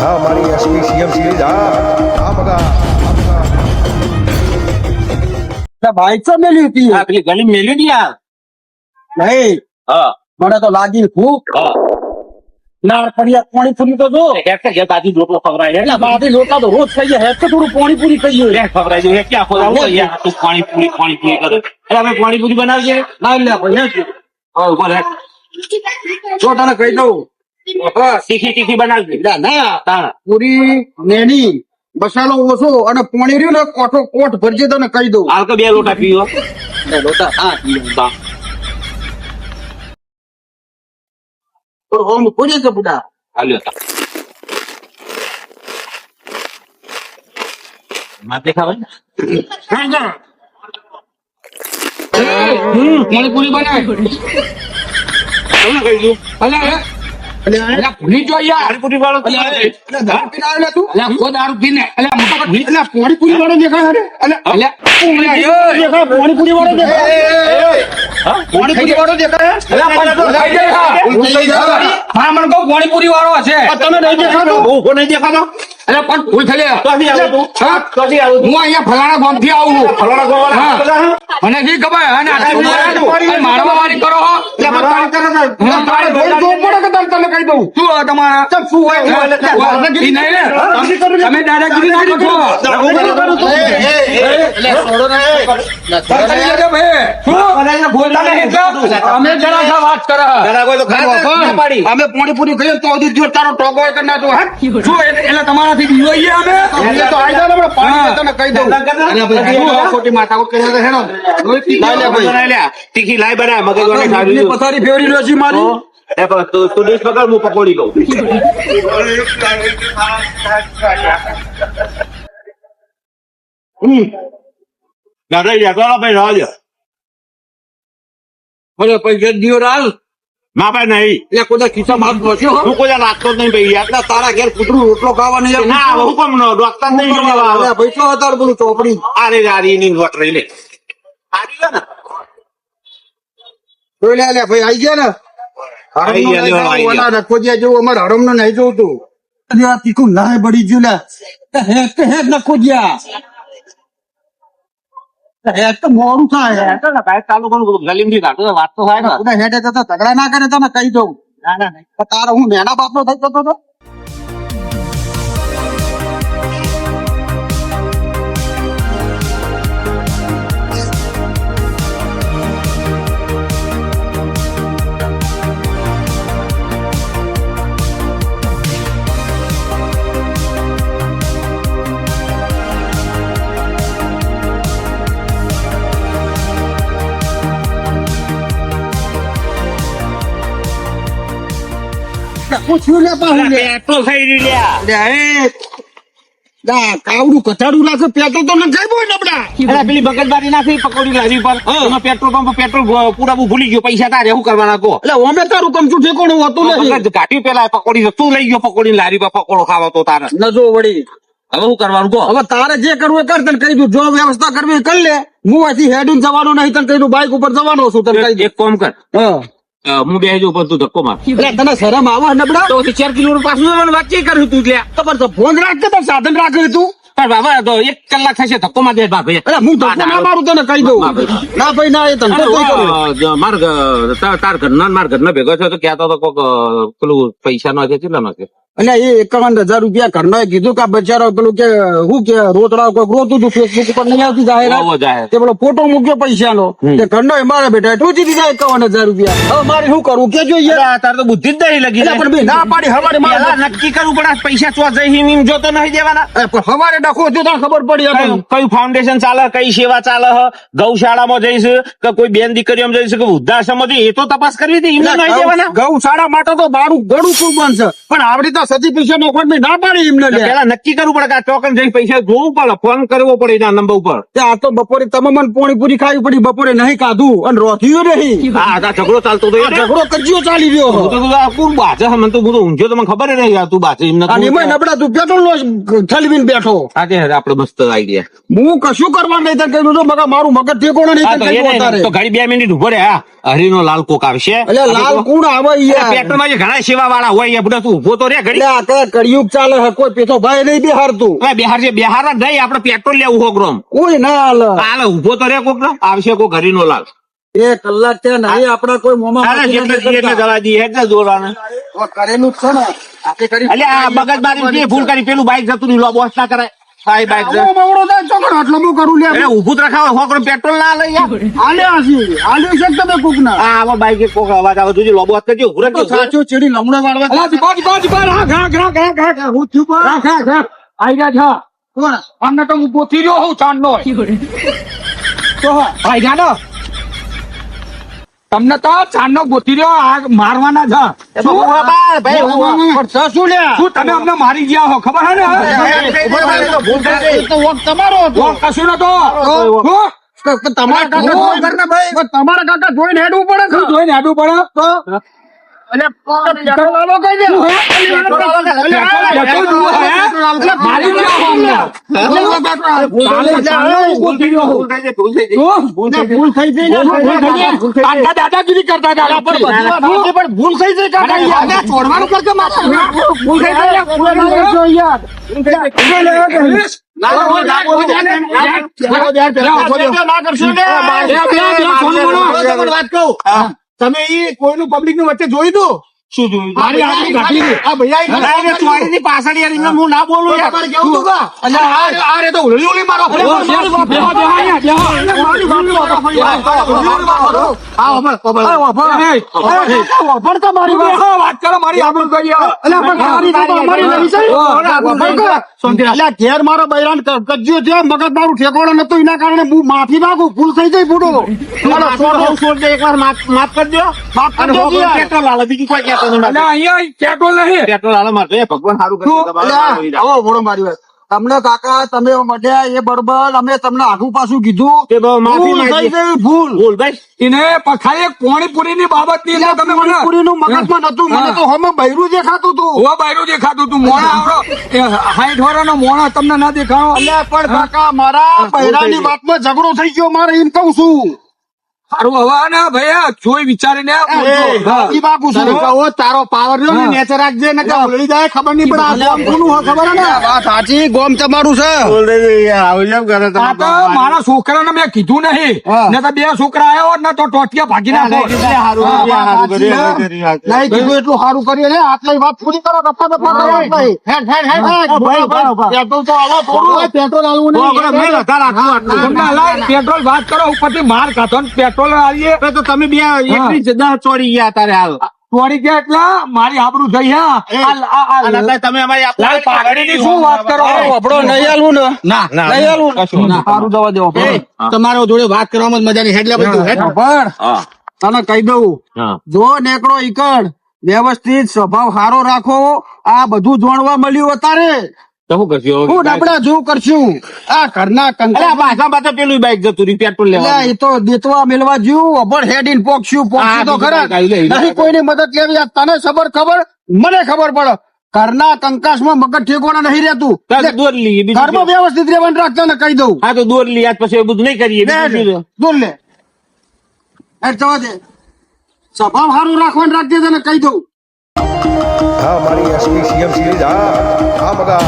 હા મારી SP CM series હા બગા બાઈક તો મેલી હતી આ પેલી ગલી મેલ્યું ને યાર. નહીં હા મને તો લાગી ભૂખ હા નાળ ફરિયાદ પાણી પૂરી તો જો હેઠ કે દાદી રોટલો ખવડાય એટલે બાકી લોટા તો રોજ ખાઈએ હેઠ તો થોડું પાણી પૂરી ખાઈએ રે ખવડાય છે ક્યાં ખવડાવું યાર તું પાણી પૂરી કરે એટલે અમે પાણી પૂરી બનાવીએ ના લે ભાઈ હા ઉભો રહે જો તને કહી દઉં બસ તીખી બનાવજે એટલે ના તાણ પૂરી નેની મસાલો ઓછો અને પાણી રહ્યું ને કોઠો કોઠ ભરજે તને કહી દઉં હાલ તો 2 લોટા પીવો એટલે લોટા હા તાણ. પણ હોમ પૂરી કે બુડા હાલ્યો તાણ. માથે ખાવાય ને હા જા પાણી પૂરી બનાય તમને કહી દઉં અલ્યા ભૂલી જો યાર પાણીપુરી વાળો અલ્યા દારૂ પીને આવેલા તું અલ્યા કોઈ દારૂ પીને અલ્યા મોટો ભાઈ અલ્યા પાણીપુરી વાળો દેખાય અરે અલ્યા પાણીપુરી વાળો દેખાય પાણીપુરી વાળો દેખાય હા મને કહું પાણીપુરી વાળો છે તમે નહીં દેખાતો ઉભો નહીં દેખાતો અરે પણ ભૂલ થઈ ક્યાંથી આવું તું? હા ક્યાંથી આવું તું? હું અહીંયા ફલાણા ગામ થી આવું છું ફલાણા ગોવાળા હા. બધા? મને નહીં ખબર અને આટલું મારવા મારી કરો હો એટલે મારે તારી તરત જ. તારે જોઈ જોવું પડે કે તને કહી દઉં શું હોય તમારા ચમ શું હોય દાદાગીરી નહીં ને તમે દાદાગીરી ના કરો અમે જરા સા વાત કરે જરા કોઈ તો ખાસ ના પાડી. અમે પાણીપુરી ખાઈએ તો હજી જો તારો ટોગો હોય કે ના તો હે શું એટલે તમારાથી બીવાઈએ અમે એટલે તો આઈ જાવ ને પાણી તને કહી દઉં અને ભાઈ શું આ ખોટી માથા ઉઠ કરે હેનો લાય લે ભાઈ. લે. તીખી લાય બનાય મગજ વાળી ખાવી. પથારી ફેવરી લો છે મારી એ પણ તું ડીશ પકડ હું પકોડી કહું. દાદા યાર તો ભાઈ રાજ ભલે પૈસા દિયો રાલ ના ભાઈ નહીં એટલે કોઈ ખિસ્સા માં પહોંચ્યો હું કોઈ રાખતો જ નહીં ભાઈ યાર. એટલે તારા ઘેર કૂતરું રોટલો ખાવા નહીં ના હું કેમ નો ડોક્ટર નહીં જોવા. પૈસો હતા બોલું ચોપડી અરે આરી ની વટ રહી લે આરી લે ને જોઈ લે લે ભાઈ આઈ ગયા ને આઈ ગયા, લ્યો, આઈ ગયા. નખોજિયા જેવું અમારે હરમ નો નહીં જોતું આ તીખું ના બળી ગયું લે હેક નખોજિયા હેક તો મોડું થાય ભાઈ ચાલુ કરું ગલીમ થી કાઢો વાત તો થાય ને. બધા હેડે જતા તગડા ના કરે તને કહી દઉં તારો હું નેના બાપ નો થઈ જતો હતો પૂછ્યું લે પાહું લે પેટ્રોલ થઈ રહ્યું લ્યા. કાવડું કથાડું લાગે પેટ્રોલ તો નથી બોય નબળા અરે પેલી બગલબારી નાખી પકોડી લાવી પર એમાં પેટ્રોલ પંપ પેટ્રોલ પૂરાવું ભૂલી ગયો પૈસા તારે શું કરવાના કહો. એટલે અમે તારું કમચું ઠેકોણું હતું નહીં ઘાટી પેલા પકોડી તું લઈ ગયો પકોડી લારી પર પકોડો ખાવા તો તારે નજો વળી હવે શું કરવાનું કહો. હવે તારે જે કરવું એ કર તને કહી દઉં જો વ્યવસ્થા કરવી એ કરી લે હું અહીંથી હેડીને જવાનું નહીં તને કહી દઉં બાઇક ઉપર જવાનો છું તને કહી દઉં એક કામ કર હા હું બે જો પણ તું ધક્કો માર એટલે તને શરમ આવે નબળા તો 4 કિલોમીટર પાછું જવાનું વાત કઈ કર્યું તું એટલે ખબર તો ફોન રાખ કે તાર સાધન રાખ્યું તું પણ બાબા તો 1 કલાક થશે ધક્કો માર દે બાપે. એટલે હું ધક્કો ના મારું તને કહી દઉં ના ભાઈ ના એ તને કોઈ કરું તાર ઘરના માર ઘરના ભેગો થયો તો કહેતો તો કોક પેલું પૈસા નો છે કેટલા નો છે એટલે એ 51,000 રૂપિયા ઘરના કીધું કે આ બચારો પેલું કે હું કે રોતડા કોઈક રોતું હતું ફેસબુક ઉપર નહીં આવતી જાહેરાત આવો જાહેર. તે પેલો ફોટો મૂક્યો પૈસાનો તે ઘરનો મારા બેટા ઠોચી દીધા 51,000 રૂપિયા હવે મારે શું કરવું કે જોઈએ તાર તો બુદ્ધિ જ નહીં લગી એટલે પણ બે ના પાડી હવારે પેલા નક્કી કરવું પડે પૈસા ચો જઈ એમ જોતો નહીં દેવાના. હવારે ડખો થયો તો ખબર પડી આપણને. કયું ફાઉન્ડેશન ચાલે કઈ સેવા ચાલે ગૌશાળામાં જઈશ કે કોઈ બેન દીકરીઓમાં જઈશ કે વૃદ્ધાશ્રમમાં જઈશ એ તો તપાસ કરવી હતી એમને નહીં દેવાના. ગૌશાળા માટે તો મારું ઘણું ખૂબ બનશે પણ આવડી તો સતી પૈસા નો ના પાડી એમને લે પેલા નક્કી કરવું પડે કે આ ચોકન જઈ પૈસા જોવું પડે ફોન કરવો પડે એના નંબર ઉપર. આ તો બપોરે તમે મને પોણી પૂરી ખાવી પડી બપોરે નહીં ખાધું અને રોથ્યું નહીં હા આ ઝઘડો ચાલતો હતો આ ઝઘડો કજિયો ચાલી રહ્યો હું તો કીધું આ કોણ બાજે છે? મને તો હું તો ઊંઘ્યો તો મને ખબર જ નહીં તું બાજે એમને અને એમાં નબળા તું પેટ્રોલ નો ઠલવીને બેઠો આજે આપડે મસ્ત આઈડિયા. હું કશું કરવા નહીં તને કહ્યું તો મગા મારું મગજ ઠેકોણો નહીં તને કહ્યું તારે તો ઘડી 2 મિનિટ ઉભો રે. હા હરીનો લાલ કોક આવશે એટલે લાલ કોણ આવે યાર પેટ્રોલ માં જે ઘણા સેવા વાળા હોય એ બધા તું ઉભો તો રે કરી આ તો કળિયુગ ચાલે છે કોઈ પેટો ભાઈ નહીં બિહારતું બિહાર છે બિહાર જ નહીં આપણે પેટ્રોલ લેવું હો ગ્રોમ કોઈ ના હાલે હાલે ઉભો તો રે કોક ને આવશે કોઈ ઘરી નો લાલ 2 કલાક ત્યાં નહીં આપડા કોઈ મોમાં તારે જેટલે જોઈએ એટલે જવા દઈએ એટલે જોરાને કરેલું જ છે ને આપણે કરી એટલે આ મગજમારી જે ભૂલ કરી પેલું બાઈક જતું રહ્યું બોસ ના કરાય સાઈ બાઈક મવડો થાય ચોકડ આટલો બહુ કરું લે એટલે ઉભું જ રખાવો હો ગ્રોમ પેટ્રોલ ના લઈ યાર આલ્યા હસી આલ્યો છે તમે કોક ના આ આવા બાઈક કોક અવાજ આવે તું લોબો હાથ કરજો ઉભું રાખજો સાચો ચેડી લમડો વાળવા અલા દીપા હું થયું પર આઈ ગયા છે કોણ આમને તો હું ગોતી રહ્યો હું ચાંદ નો તો આઈ ગયા ને તમને તો ચાંદ નો ગોતી રહ્યો આ મારવાના છે શું તમે અમને મારી ગયા હો ખબર હે ને તો વોક તમારો હતો કશું નતો તમારા કાકા જોઈને હેડવું પડે જોઈને હેડવું પડે તો દાદાગીરી કરતા ભૂલ થઈ જઈ છોડવાનું કરતા ભૂલ થઈ તમે એ કોઈનું પબ્લિક નું વચ્ચે જોયું તું શું જોયું મારી હાથની ઘાટી આ ભૈયા ચોરીની પાછળ યાર એમને હું ના બોલું યાર કેવું તું આ રે તો ઉલળી ઉલળી મારો વાત કરો મારી આબરૂ ઘેર મારો બૈરાન કજ્યો થયો મગજ મારું ઠેકોડો નતું એના કારણે હું માફી માંગુ ભૂલ થઈ જાય બુડો એકવાર માફ કરજો પેટ્રોલ હાલે બીજું કોઈ કહેતો નહીં અહીંયા પેટ્રોલ નહીં પેટ્રોલ હાલે મારે ભગવાન સારું મારી વાત તમને કાકા તમે મળ્યા એ બરોબર અમે તમને આગુ પાછું કીધું માફી ભૂલ થઈ ગઈ ભૂલ બોલ ભાઈ એને ખાલી એક પોણીપુરી ની બાબત ની તમે પોણીપુરી નું મગજમાં નતું મને તો હમે બૈરું દેખાતું તું ઓ બૈરું દેખાતું તું મોણા આવડો 60 વર્ષનો મોણા તમને ના દેખાણો એટલે પણ કાકા મારા બૈરાની વાતમાં ઝઘડો થઈ ગયો મારે એમ કહું છું સારું હવે ના ભૈયા જોઈ વિચારીને તારો પાવર લો ને નેચર રાખજે ને કે ઓલડી જાય ખબર નહીં પડે આ ગોમ કોનું હોય ખબર ને વાત સાચી ગોમ તમારું છે મારા છોકરાને મેં કીધું નહીં ને તો 2 છોકરા આવ્યો ને તો ટોટિયા ભાગી નાખો નહીં કીધું એટલું સારું કરીએ ને આટલી વાત પૂરી કરો ગપ્પા ગપ્પા કરો પેટ્રોલ તો આવો થોડું પેટ્રોલ આલવું નહીં પેટ્રોલ વાત કરો ઉપરથી માર ખાતો પેટ્રોલ તો તમે બે એકની 10 ચોરી ગયા તારે હાલ ચોરી ગયા એટલે મારી આબરૂ થઈ તમે અમારી શું વાત કરો નહીં આલવું ને ના નહીં આલવું સારું જવા દેવો તમારો જોડે વાત કરવામાં મજા નહીં હેડલે બધું તને કહી દઉં જો નેકડો ઈકડ વ્યવસ્થિત સ્વભાવ સારો રાખો આ બધું જોણવા મળ્યું તારે શું કરશું હું ડબડા જો કરશું આ ઘરના કંકા પાછા પેલું બાઈક જતું રહ્યું પેટ્રોલ લેવા એ તો દેતવા મેલવા જ્યું અભણ હેડ ઇન પોક્યું તો ખરા નહીં કોઈની મદદ લેવી આ તને ખબર મને ખબર પડે ઘરના કંકાસમાં મગજ ઠેકોણા નહીં રહેતું દોર લઈએ ઘરમાં વ્યવસ્થિત રહેવાનું રાખતા ને કહી દઉં હા તો દોર લઈએ આજ પછી બધું નહીં કરીએ દોર લે જવા દે સ્વભાવ સારું રાખવાનું રાખજે તને કહી દઉં હા મારી એસપી સીએમ સિરીઝ હા બધા